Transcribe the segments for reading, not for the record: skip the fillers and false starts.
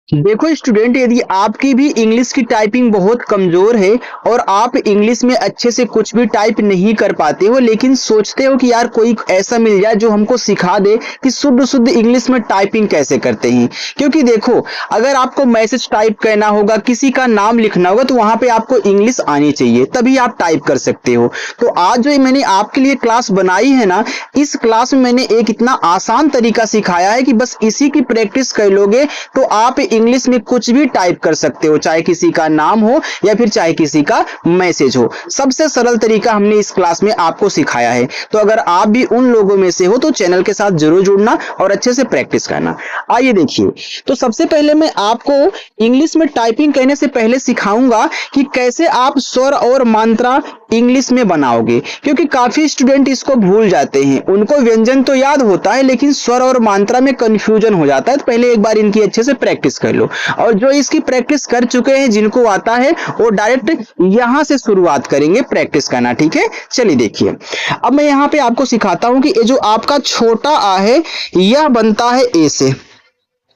देखो स्टूडेंट, यदि आपकी भी इंग्लिश की टाइपिंग बहुत कमजोर है और आप इंग्लिश में अच्छे से कुछ भी टाइप नहीं कर पाते हो, लेकिन सोचते हो कि यार कोई ऐसा मिल जाए जो हमको सिखा दे कि शुद्ध शुद्ध इंग्लिश में टाइपिंग कैसे करते हैं। क्योंकि देखो, अगर आपको मैसेज टाइप करना होगा, किसी का नाम लिखना होगा, तो वहां पे आपको इंग्लिश आनी चाहिए, तभी आप टाइप कर सकते हो। तो आज जो मैंने आपके लिए क्लास बनाई है ना, इस क्लास में मैंने एक इतना आसान तरीका सिखाया है कि बस इसी की प्रैक्टिस कर लोगे तो आप इंग्लिश में कुछ भी टाइप कर सकते हो, चाहे किसी का नाम हो या फिर चाहे किसी का मैसेज हो। सबसे सरल तरीका हमने इस क्लास में आपको सिखाया है। तो अगर आप भी उन लोगों में से हो तो चैनल के साथ जरूर जुड़ना और अच्छे से प्रैक्टिस करना। आइए देखिए, तो सबसे पहले मैं आपको इंग्लिश में टाइपिंग करने से पहले सिखाऊंगा कि कैसे आप स्वर और मात्रा इंग्लिश में बनाओगे, क्योंकि काफी स्टूडेंट इसको भूल जाते हैं। उनको व्यंजन तो याद होता है लेकिन स्वर और मात्रा में कंफ्यूजन हो जाता है। तो पहले एक बार इनकी अच्छे से प्रैक्टिस कर लो, और जो इसकी प्रैक्टिस कर चुके हैं, जिनको आता है, वो डायरेक्ट यहां से शुरुआत करेंगे प्रैक्टिस करना। ठीक है, चलिए देखिए। अब मैं यहां पे आपको सिखाता हूं कि ये जो आपका छोटा आ है, यह बनता है ए से।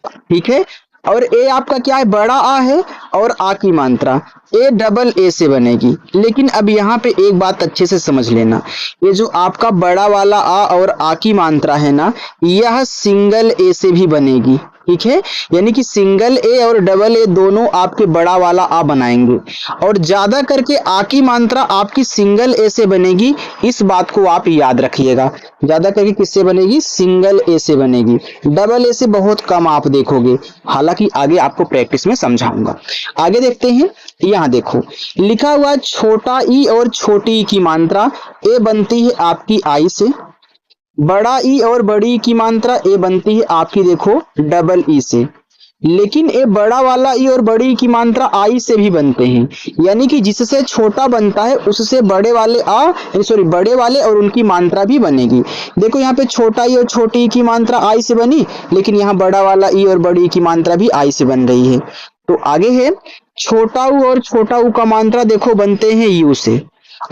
ठीक है, और ए आपका क्या है, बड़ा आ है, और आ की मात्रा ए डबल ए से बनेगी। लेकिन अब यहाँ पे एक बात अच्छे से समझ लेना, ये जो आपका बड़ा वाला आ और आ की मात्रा है ना, यह सिंगल ए से भी बनेगी। ठीक है, यानी कि सिंगल ए और डबल ए दोनों आपके बड़ा वाला आ बनाएंगे, और ज्यादा करके आ की मात्रा आपकी सिंगल ए से बनेगी। इस बात को आप याद रखिएगा, ज्यादा करके किससे बनेगी, सिंगल ए से बनेगी। डबल ए से बहुत कम आप देखोगे, हालांकि आगे आपको प्रैक्टिस में समझाऊंगा। आगे देखते हैं, यहाँ देखो लिखा हुआ छोटा ई और छोटी ई की मात्रा ए बनती है आपकी आई से, बड़ा ई और बड़ी की मात्रा ए बनती है आपकी देखो डबल ई से। लेकिन ए बड़ा वाला ई और बड़ी की मात्रा आई से भी बनते हैं, यानी कि जिससे छोटा बनता है उससे बड़े वाले बड़े वाले और उनकी मात्रा भी बनेगी। देखो यहाँ पे छोटा ई और छोटी ई की मात्रा आई से बनी, लेकिन यहाँ बड़ा वाला ई और बड़ी की मात्रा भी आई से बन रही है। तो आगे है छोटा ऊ और छोटा ऊ का मात्रा देखो बनते हैं यू से,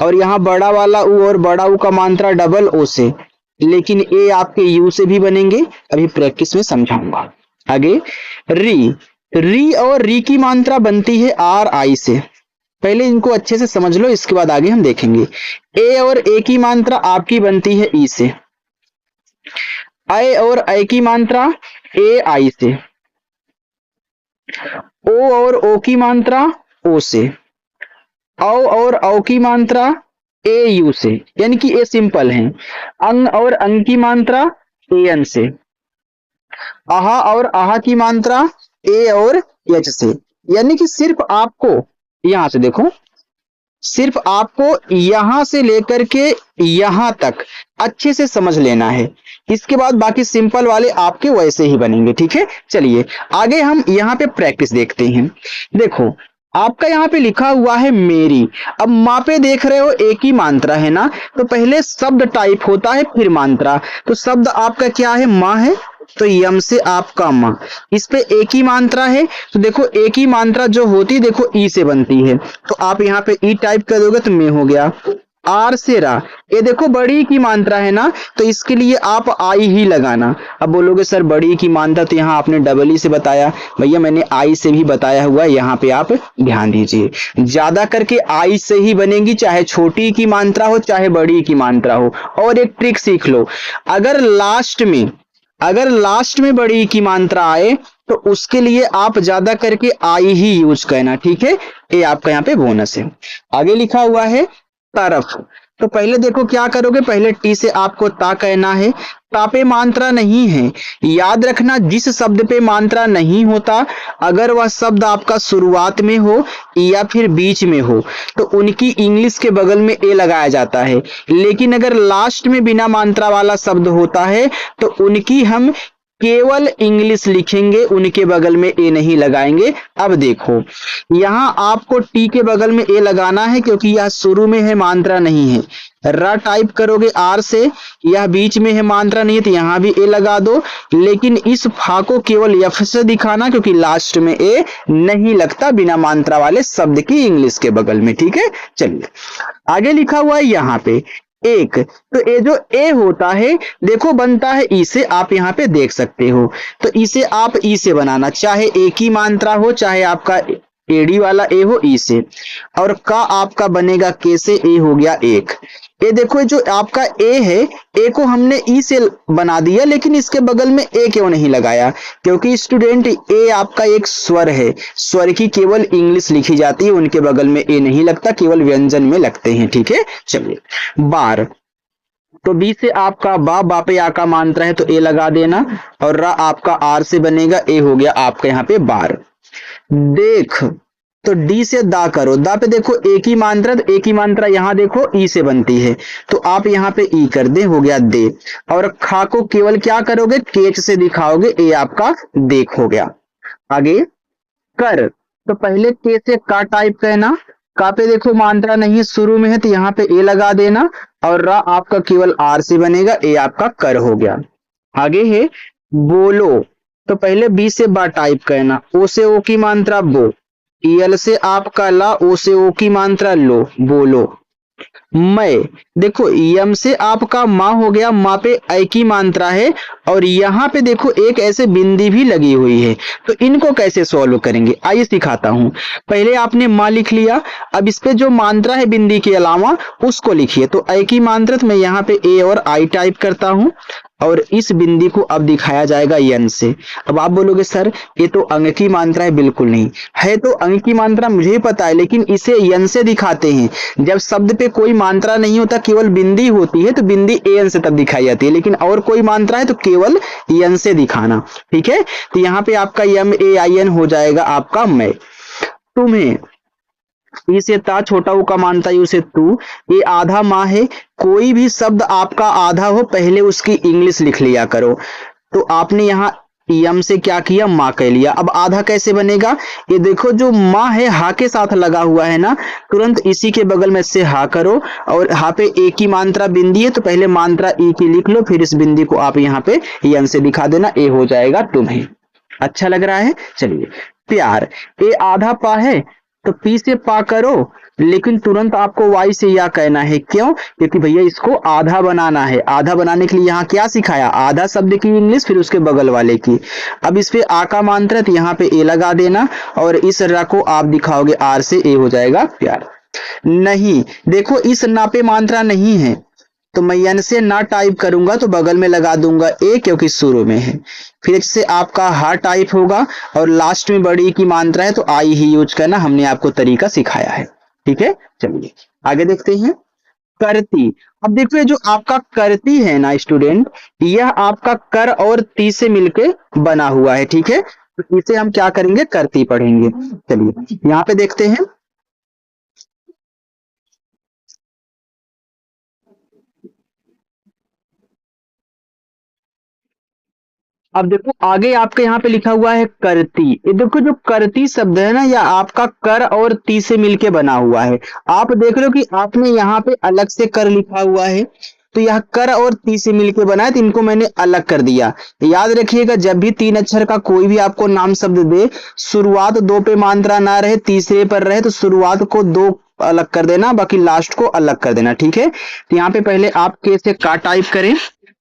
और यहाँ बड़ा वाला ऊ और बड़ा ऊ का मात्रा डबल ओ से, लेकिन ए आपके यू से भी बनेंगे, अभी प्रैक्टिस में समझाऊंगा। आगे री, री और री की मात्रा बनती है आर आई से। पहले इनको अच्छे से समझ लो, इसके बाद आगे हम देखेंगे। ए और ए की मात्रा आपकी बनती है ई से, आई और आई की मात्रा ए आई से, ओ और ओ की मात्रा ओ से, औ और औ की मात्रा ए यू से, यानी कि ए सिंपल है। अंग और अंग की मात्रा ए एन से, आहा और आहा की मात्रा ए और एच से। यानी कि सिर्फ आपको यहां से देखो, सिर्फ आपको यहां से लेकर के यहां तक अच्छे से समझ लेना है, इसके बाद बाकी सिंपल वाले आपके वैसे ही बनेंगे। ठीक है, चलिए आगे हम यहाँ पे प्रैक्टिस देखते हैं। देखो आपका यहाँ पे लिखा हुआ है मेरी। अब माँ पे देख रहे हो एक ही मात्रा है ना, तो पहले शब्द टाइप होता है फिर मात्रा। तो शब्द आपका क्या है, माँ है, तो यम से आपका माँ, इस पे एक ही मात्रा है। तो देखो एक ही मात्रा जो होती है देखो ई से बनती है, तो आप यहाँ पे ई टाइप कर दोगे तो मैं हो गया। आर से रा, ये देखो बड़ी की मात्रा है ना, तो इसके लिए आप आई ही लगाना। अब बोलोगे सर बड़ी की मात्रा तो यहाँ आपने डबल ई से बताया, भैया मैंने आई से भी बताया हुआ है, यहाँ पे आप ध्यान दीजिए। ज्यादा करके आई से ही बनेगी, चाहे छोटी की मात्रा हो चाहे बड़ी की मात्रा हो। और एक ट्रिक सीख लो, अगर लास्ट में बड़ी की मात्रा आए तो उसके लिए आप ज्यादा करके आई ही यूज करना। ठीक है, ये आपका यहाँ पे बोनस है। आगे लिखा हुआ है तरफ, तो पहले देखो क्या करोगे, पहले टी से आपको ता कहना है। ता पे मात्रा नहीं है, याद रखना जिस शब्द पे मात्रा नहीं होता, अगर वह शब्द आपका शुरुआत में हो या फिर बीच में हो तो उनकी इंग्लिश के बगल में ए लगाया जाता है। लेकिन अगर लास्ट में बिना मात्रा वाला शब्द होता है तो उनकी हम केवल इंग्लिश लिखेंगे, उनके बगल में ए नहीं लगाएंगे। अब देखो यहाँ आपको टी के बगल में ए लगाना है, क्योंकि यह शुरू में है मात्रा नहीं है। र टाइप करोगे आर से, यह बीच में है मात्रा नहीं है, तो यहाँ भी ए लगा दो। लेकिन इस फा को केवल एफ से दिखाना, क्योंकि लास्ट में ए नहीं लगता बिना मात्रा वाले शब्द की इंग्लिश के बगल में। ठीक है, चलिए आगे लिखा हुआ है यहाँ पे एक। तो ये जो ए होता है देखो बनता है ई से, आप यहाँ पे देख सकते हो। तो इसे आप ई से बनाना, चाहे एक ही मात्रा हो, चाहे आपका एडी वाला ए हो, ई से। और का आपका बनेगा के से, ए हो गया एक। ये देखो जो आपका ए है, ए को हमने ई से बना दिया, लेकिन इसके बगल में ए क्यों नहीं लगाया? क्योंकि स्टूडेंट ए आपका एक स्वर है, स्वर की केवल इंग्लिश लिखी जाती है, उनके बगल में ए नहीं लगता, केवल व्यंजन में लगते हैं। ठीक है, चलिए बार। तो बी से आपका बा, बा पे आ का मात्रा है तो ए लगा देना, और रा आपका आर से बनेगा, ए हो गया आपका यहाँ पे बार। देख, तो डी से दा करो, दा पे देखो एक ही मात्रा, तो एक ही मात्रा यहाँ देखो ई से बनती है, तो आप यहाँ पे ई कर दे, हो गया दे। और खा को केवल क्या करोगे, केच से दिखाओगे, ए आपका देख हो गया। आगे कर, तो पहले के से का टाइप कहना, का पे देखो मात्रा नहीं शुरू में है तो यहाँ पे ए लगा देना, और रा आपका केवल आर से बनेगा, ए आपका कर हो गया। आगे है बोलो, तो पहले बी से बा टाइप कहना, ओ से ओ की मात्रा बो, यल से आपका ला, ओ से ओ की मात्रा लो, बोलो। मैं, देखो यम से आपका माँ हो गया, माँ पे ऐ की मात्रा है, और यहाँ पे देखो एक ऐसे बिंदी भी लगी हुई है, तो इनको कैसे सॉल्व करेंगे आइए सिखाता हूँ। पहले आपने माँ लिख लिया, अब इस पे जो मात्रा है बिंदी के अलावा उसको लिखिए। तो ऐ की मात्रा, तो मैं यहाँ पे ए और आई टाइप करता हूँ, और इस बिंदी को अब दिखाया जाएगा यन से। अब आप बोलोगे सर ये तो अंग की मात्रा है, बिल्कुल नहीं है, तो अंग की मात्रा मुझे पता है, लेकिन इसे यन से दिखाते हैं। जब शब्द पे कोई मात्रा नहीं होता, केवल बिंदी होती है, तो बिंदी ए एन से तब दिखाई जाती है, लेकिन और कोई मात्रा है तो केवल यन से दिखाना। ठीक है, तो यहाँ पे आपका यम ए आई एन हो जाएगा आपका मैं। तुम्हें, ई से ता, छोटा ऊ का मानता यू से तू, ये आधा माँ है, कोई भी शब्द आपका आधा हो पहले उसकी इंग्लिश लिख लिया करो। तो आपने यहाँ यम से क्या किया, माँ कह लिया। अब आधा कैसे बनेगा, ये देखो जो माँ है हा के साथ लगा हुआ है ना, तुरंत इसी के बगल में से हा करो, और हा पे एक की मात्रा बिंदी है, तो पहले मात्रा ई की लिख लो, फिर इस बिंदी को आप यहाँ पे यम से दिखा देना, ए हो जाएगा तुम्हें। अच्छा लग रहा है, चलिए प्यार, ए आधा पा है, तो पी से पा करो, लेकिन तुरंत आपको वाई से या कहना है, क्यों? क्योंकि भैया इसको आधा बनाना है। आधा बनाने के लिए यहाँ क्या सिखाया, आधा शब्द की इंग्लिश, फिर उसके बगल वाले की। अब इस पे आ का मात्रा, तो यहाँ पे ए लगा देना, और इस रा को आप दिखाओगे आर से, ए हो जाएगा प्यार। नहीं, देखो इस ना पे मात्रा नहीं है, तो मैं यन से ना टाइप करूंगा तो बगल में लगा दूंगा ए, क्योंकि शुरू में है। फिर से आपका हा टाइप होगा, और लास्ट में बड़ी की मात्रा है तो आई ही यूज करना, हमने आपको तरीका सिखाया है। ठीक है, चलिए आगे देखते हैं। करती, अब देखो ये जो आपका करती है ना स्टूडेंट, यह आपका कर और ती से मिलके बना हुआ है। ठीक है, तो इसे हम क्या करेंगे, करती पढ़ेंगे। चलिए यहाँ पे देखते हैं। अब देखो आगे आपके यहाँ पे लिखा हुआ है करती, ये देखो जो करती शब्द है ना, यह आपका कर और ती से मिलके बना हुआ है। आप देख रहे हो कि आपने यहाँ पे अलग से कर लिखा हुआ है, तो यह कर और ती से मिलके बना है, तो इनको मैंने अलग कर दिया। याद रखिएगा, जब भी तीन अक्षर का कोई भी आपको नाम शब्द दे, शुरुआत दो पे मात्रा ना रहे, तीसरे पर रहे, तो शुरुआत को दो अलग कर देना, बाकी लास्ट को अलग कर देना। ठीक है, तो यहाँ पे पहले आप के से का टाइप करें,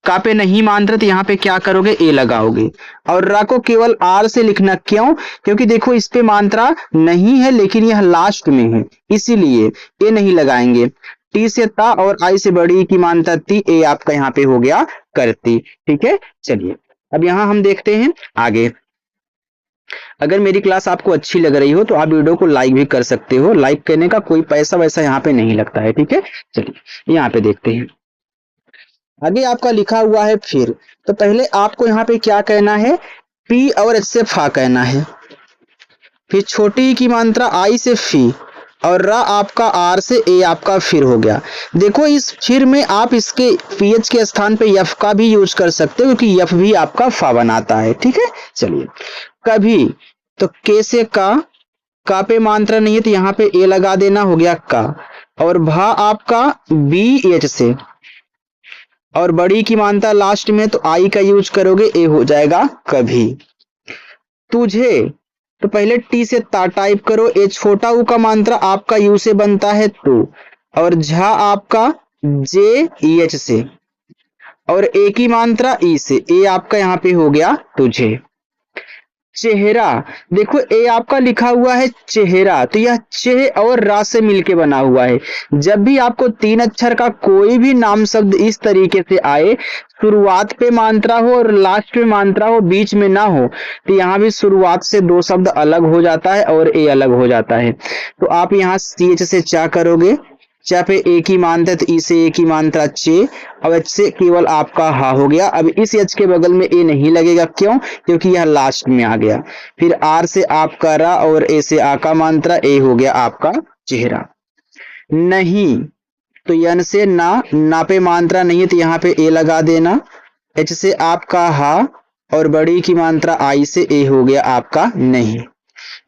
का पे नहीं मान रहे तो यहाँ पे क्या करोगे, ए लगाओगे, और रा को केवल आर से लिखना, क्यों? क्योंकि देखो इस पे मात्रा नहीं है, लेकिन यह लास्ट में है, इसीलिए ए नहीं लगाएंगे। टी से ता और आई से बड़ी की मात्रा ती, ए आपका यहाँ पे हो गया करती। ठीक है, चलिए अब यहाँ हम देखते हैं आगे। अगर मेरी क्लास आपको अच्छी लग रही हो तो आप वीडियो को लाइक भी कर सकते हो, लाइक करने का कोई पैसा वैसा यहाँ पे नहीं लगता है। ठीक है, चलिए यहाँ पे देखते हैं। आगे आपका लिखा हुआ है फिर, तो पहले आपको यहाँ पे क्या कहना है, पी और एच से फा कहना है, फिर छोटी की मात्रा आई से फी, और रा आपका आर से ए आपका फिर हो गया। देखो इस फिर में आप इसके पीएच के स्थान पे यफ का भी यूज कर सकते हो, क्योंकि यफ भी आपका फा बनाता है। ठीक है, चलिए कभी, तो के से का पे मात्रा नहीं है तो यहाँ पे ए लगा देना, हो गया का, और भा आपका बी एच से, और बड़ी की मात्रा लास्ट में तो आई का यूज करोगे, ए हो जाएगा कभी। तुझे, तो पहले टी से ता टाइप करो, ए छोटा ऊ का मात्रा आपका यू से बनता है तू, और झा आपका जे ई एच से, और ए की मात्रा ई से, ए आपका यहाँ पे हो गया तुझे। चेहरा, देखो ए आपका लिखा हुआ है चेहरा, तो यह चेह और रा से मिलके बना हुआ है। जब भी आपको तीन अक्षर का कोई भी नाम शब्द इस तरीके से आए, शुरुआत पे मात्रा हो और लास्ट पे मात्रा हो, बीच में ना हो, तो यहाँ भी शुरुआत से दो शब्द अलग हो जाता है और ए अलग हो जाता है। तो आप यहाँ सी एच से चा करोगे, चा पे ए की मात्रा, तो ई से ए की मात्रा चे, अब एच से केवल आपका हा हो गया। अब इस एच के बगल में ए नहीं लगेगा, क्यों? क्योंकि यह लास्ट में आ गया। फिर आर से आपका रा और ए से आ का मात्रा, ए हो गया आपका चेहरा। नहीं, तो यन से ना पे मात्रा नहीं है, तो यहाँ पे ए लगा देना। एच से आपका हा और बड़ी की मात्रा आई से, ए हो गया आपका नहीं।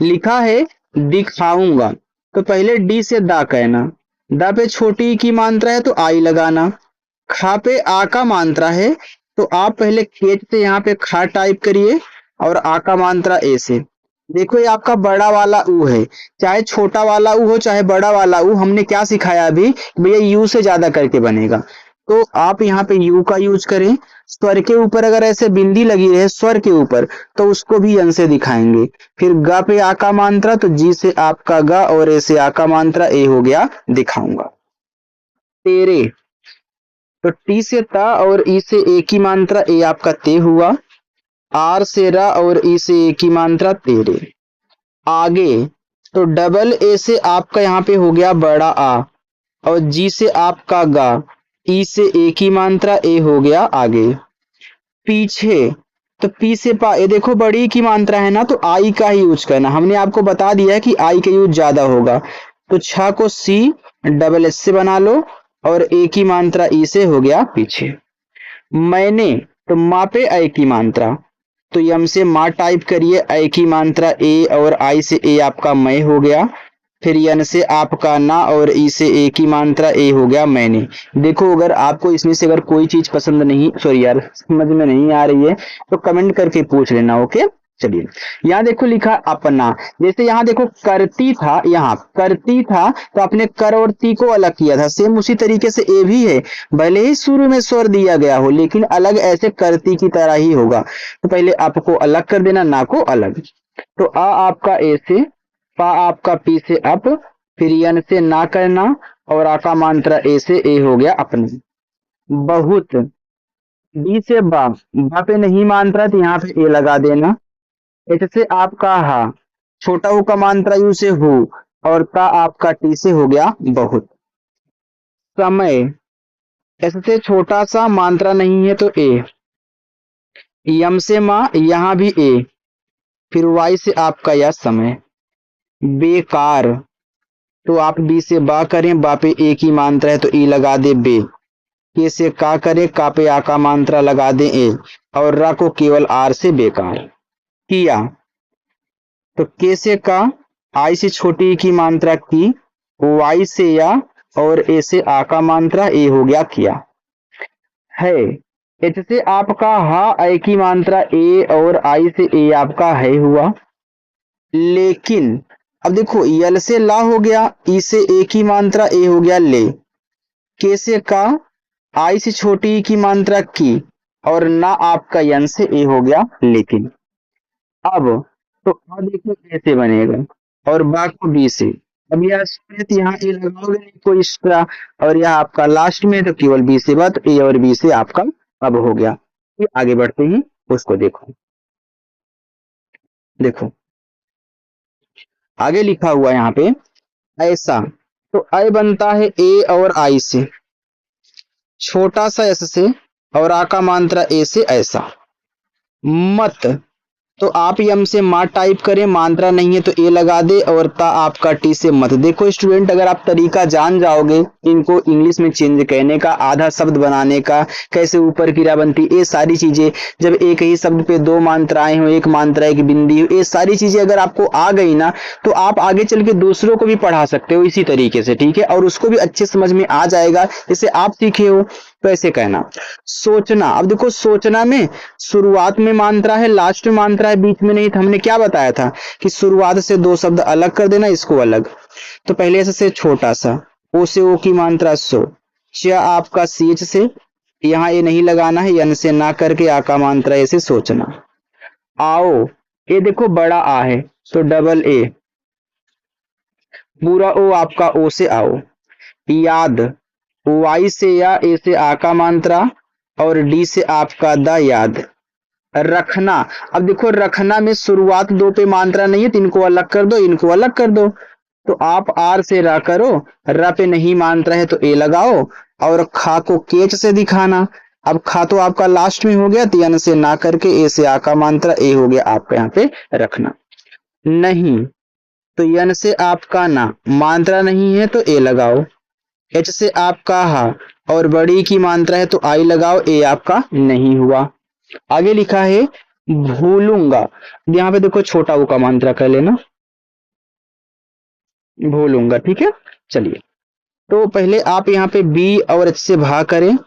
लिखा है दिखाऊंगा, तो पहले डी से दा कहना, दा पे छोटी की मात्रा है तो आई लगाना। खा पे आ का मात्रा है, तो आप पहले केच से यहाँ पे खा टाइप करिए और आ का मात्रा ए से। देखो ये आपका बड़ा वाला ऊ है, चाहे छोटा वाला ऊ हो चाहे बड़ा वाला ऊ, हमने क्या सिखाया अभी, भैया यू से ज्यादा करके बनेगा। तो आप यहाँ पे यू का यूज करें। स्वर के ऊपर अगर ऐसे बिंदी लगी रहे स्वर के ऊपर, तो उसको भी यन से दिखाएंगे। फिर ग पे आ का मात्रा, तो जी से आपका ग और ए से आ का मात्रा, ए हो गया दिखाऊंगा। तेरे, तो टी से ता और ई से ए की मात्रा, ए आपका ते हुआ। आर से रा और ई से ए की मात्रा, तेरे। आगे, तो डबल ए से आपका यहाँ पे हो गया बड़ा आ, और जी से आपका गा, ई से ए की मात्रा, ए हो गया आगे। पीछे, तो पी से पा, ये देखो बड़ी की मात्रा है ना, तो आई का ही यूज करना। हमने आपको बता दिया है कि आई का यूज ज्यादा होगा। तो छ को सी डबल एस से बना लो और ए की मात्रा ई से हो गया पीछे। मैंने, तो मा पे आई की मात्रा, तो यम से माँ टाइप करिए, आई की मात्रा ए और आई से ए आपका मैं हो गया। फिर यन से आपका ना और ई से ए की मात्रा, ए हो गया मैंने। देखो अगर आपको इसमें से अगर कोई चीज पसंद नहीं, सॉरी यार समझ में नहीं आ रही है, तो कमेंट करके पूछ लेना, ओके। चलिए यहाँ देखो लिखा अपना, जैसे यहाँ देखो करती था, यहाँ करती था, तो आपने कर और ती को अलग किया था। सेम उसी तरीके से ए भी है, भले ही शुरू में स्वर दिया गया हो, लेकिन अलग ऐसे करती की तरह ही होगा। तो पहले आपको अलग कर देना, ना को अलग। तो आ आपका ए से, पा आपका पी से अप, फिर यन से ना करना और आ का मात्रा ए से, ए हो गया अपने। बहुत, बी से बा पे नहीं मात्रा, तो यहाँ पे ए लगा देना। एच से आपका हा, छोटा हु का मात्रा यू से हु, और ता आपका टी से हो गया बहुत। समय, एस से छोटा सा मात्रा नहीं है तो ए। यम से माँ, यहाँ भी ए, फिर वाई से आपका यह समय। बेकार, तो आप बी से बा करें, बा पे ए की मात्रा है तो ई लगा दे बे। के से का करें, का पे आ का मात्रा लगा दे ए, और रा को केवल आर से बेकार। किया, तो के से का, आई से छोटी की मात्रा की, वाई से या और ए से आ का मात्रा, ए हो गया किया। है, एच से आपका हा, आई की मात्रा ए और आई से ए आपका है हुआ। लेकिन अब देखो यल से ला हो गया, ई से ए की मात्रा, ए हो गया ले। के से का, आई से छोटी की मात्रा की, और ना आपका यन से ए हो गया लेकिन। अब तो आ देखो कैसे बनेगा, और बा को बी से। अब यह यहाँ ए लगाओगे नहीं कोई एक्स्ट्रा, और यह आपका लास्ट में तो केवल बी से बात, ए और बी से आपका अब हो गया। ये आगे बढ़ते हैं, उसको देखो। देखो आगे लिखा हुआ यहाँ पे ऐसा, तो आई बनता है ए और आई से, छोटा सा एस से, और आ का मात्रा ए से ऐसा। मत, तो आप यम से माँ टाइप करें, मात्रा नहीं है तो ए लगा दे, और ता आपका टी से मत। देखो स्टूडेंट अगर आप तरीका जान जाओगे इनको इंग्लिश में चेंज कहने का, आधा शब्द बनाने का, कैसे ऊपर क्रिया बनती, ये सारी चीजें, जब एक ही शब्द पे दो मात्राएं हो, एक मात्रा एक बिंदी हो, ये सारी चीजें अगर आपको आ गई ना, तो आप आगे चल के दूसरों को भी पढ़ा सकते हो इसी तरीके से, ठीक है, और उसको भी अच्छे समझ में आ जाएगा जैसे आप सीखे हो। तो ऐसे कहना। सोचना, अब देखो सोचना में शुरुआत में मात्रा है, लास्ट में मात्रा है, बीच में नहीं। तो हमने क्या बताया था कि शुरुआत से दो शब्द अलग कर देना, इसको अलग। तो पहले से छोटा सा, ओ से ओ की मात्रा सो, च आपका CH से, यहाँ ए नहीं लगाना है, यन से ना करके आ का मात्रा ऐसे सोचना। आओ, ये देखो बड़ा आ है तो डबल ए, पूरा ओ आपका ओ से आओ। याद, वाई से या, ए से आ का मात्रा, और डी से आपका द याद। रखना, अब देखो रखना में शुरुआत दो पे मात्रा नहीं है तो इनको अलग कर दो, इनको अलग कर दो। तो आप आर से रा करो, रा पे नहीं मात्रा है तो ए लगाओ, और खा को केच से दिखाना। अब खा तो आपका लास्ट में हो गया, तो यन से ना करके ए से आ का मात्रा ए हो गया आपका यहाँ पे रखना। नहीं, तो यन से आपका ना, मात्रा नहीं है तो ए लगाओ। एच से आपका हा, और बड़ी की मात्रा है तो आई लगाओ, ए आपका नहीं हुआ। आगे लिखा है भूलूंगा, यहाँ पे देखो छोटा ऊ का मात्रा कर लेना, भूलूंगा। ठीक है, चलिए तो पहले आप यहाँ पे बी और एच से भाग करें।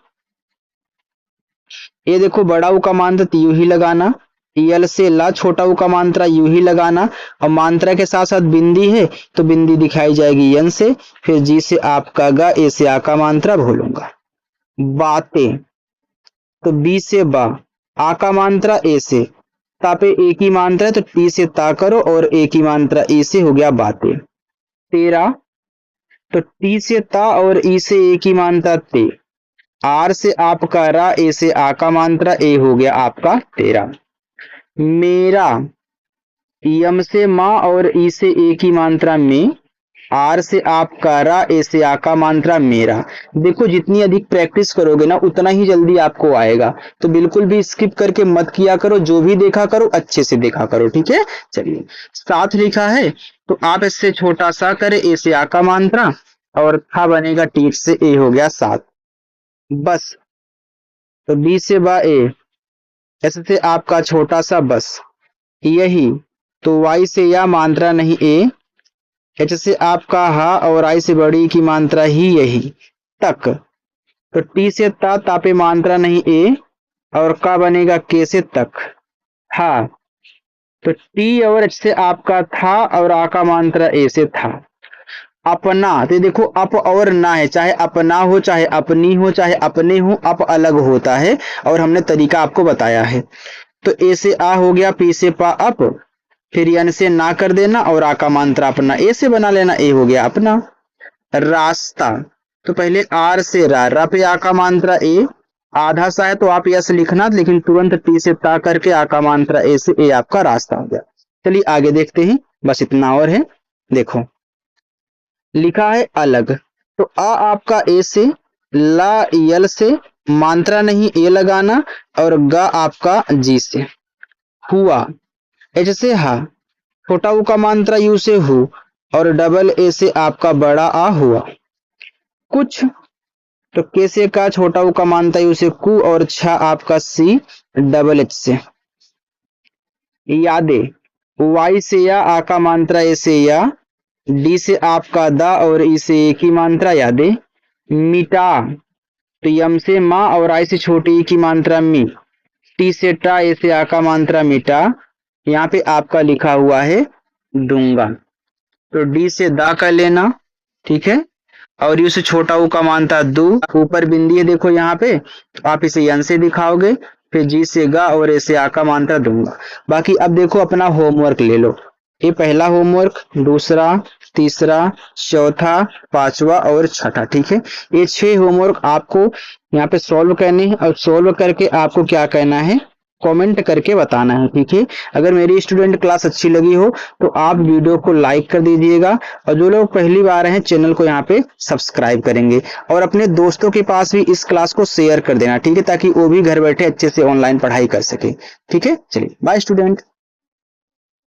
ये देखो बड़ा ऊ का मात्रा तो यू ही लगाना, यल से ला छोटा ऊ का मात्रा यू ही लगाना, और मात्रा के साथ साथ बिंदी है तो बिंदी दिखाई जाएगी यन से, फिर जी से आपका गा, ए से आ का मात्रा भूलूंगा। बातें, तो बी से बा, आ का मात्रा ए से, ता पे ए की मात्रा है तो टी से ता करो, और ए की मात्रा ए से हो गया बातें। तेरा, तो टी से ता और ई से ए की मात्रा ते, आर से आपका रा, ए से आ का मात्रा ए हो गया आपका तेरा। मेरा, यम से माँ और ई से ए की मात्रा में, आर से आपका रा, ए से आ का मात्रा मेरा। देखो जितनी अधिक प्रैक्टिस करोगे ना उतना ही जल्दी आपको आएगा, तो बिल्कुल भी स्किप करके मत किया करो, जो भी देखा करो अच्छे से देखा करो। ठीक है, चलिए साथ लिखा है तो आप इससे छोटा सा करे, ए से आ का मात्रा, और था बनेगा टीच से ए हो गया 7। बस, तो बी से बा ए, ऐसे से आपका छोटा सा बस, यही, तो वाई से या मात्रा नहीं ए, एच से आपका हा, और आई से बड़ी की मात्रा ही यही, तक, तो टी से ता, ता पे मात्रा नहीं ए, और का बनेगा के से तक। हा, तो टी और एच से आपका था, और आ का मात्रा ए से था। अपना, तो देखो अप और ना है, चाहे अपना हो, चाहे अपनी हो, चाहे अपने हो, अप अलग होता है, और हमने तरीका आपको बताया है। तो ए से आ हो गया, पी से पा अप, फिर यन से ना कर देना, और आ का मात्रा अपना ए से बना लेना, ए हो गया अपना। रास्ता, तो पहले आर से रा, रा पे आ का मात्रा ए, आधा सा है तो आप यस लिखना, लेकिन तुरंत टी से ता करके आ का मात्रा ए से, ए आपका रास्ता हो गया। चलिए आगे देखते हैं, बस इतना और है। देखो लिखा है अलग, तो आ आपका ए से, ला यल से, मात्रा नहीं ए लगाना, और गा आपका जी से। हुआ, एच से हा, छोटा ऊ का मात्रा यू से हु, और डबल ए से आपका बड़ा आ हुआ। कुछ, तो के से का, छोटा ऊ का मात्रा यू से कु, और छा आपका सी डबल एच से। यादें, वाई से या, आ का मात्रा ए से या, डी से आपका दा, और ई से ए की मात्रा यादें। मिटा, तो यम से माँ और आई से छोटी ई की मात्रा मी, टी से टा, ए से आ का मात्रा मिटा। यहाँ पे आपका लिखा हुआ है दूंगा, तो डी से दा कर लेना। ठीक है, और यू से छोटा ऊ का मात्रा दू, ऊपर बिंदी है देखो यहाँ पे, तो आप इसे यन से दिखाओगे, फिर जी से गा, और ए से आ का मात्रा दूंगा। बाकी अब देखो अपना होमवर्क ले लो, ये पहला होमवर्क, दूसरा, तीसरा, चौथा, पांचवा और छठा। ठीक है, ये 6 होमवर्क आपको यहाँ पे सॉल्व करने हैं, और सॉल्व करके आपको क्या कहना है, कमेंट करके बताना है। ठीक है, अगर मेरी स्टूडेंट क्लास अच्छी लगी हो तो आप वीडियो को लाइक कर दीजिएगा, और जो लोग पहली बार हैं चैनल को यहाँ पे सब्सक्राइब करेंगे, और अपने दोस्तों के पास भी इस क्लास को शेयर कर देना। ठीक है, ताकि वो भी घर बैठे अच्छे से ऑनलाइन पढ़ाई कर सके। ठीक है, चलिए बाय स्टूडेंट।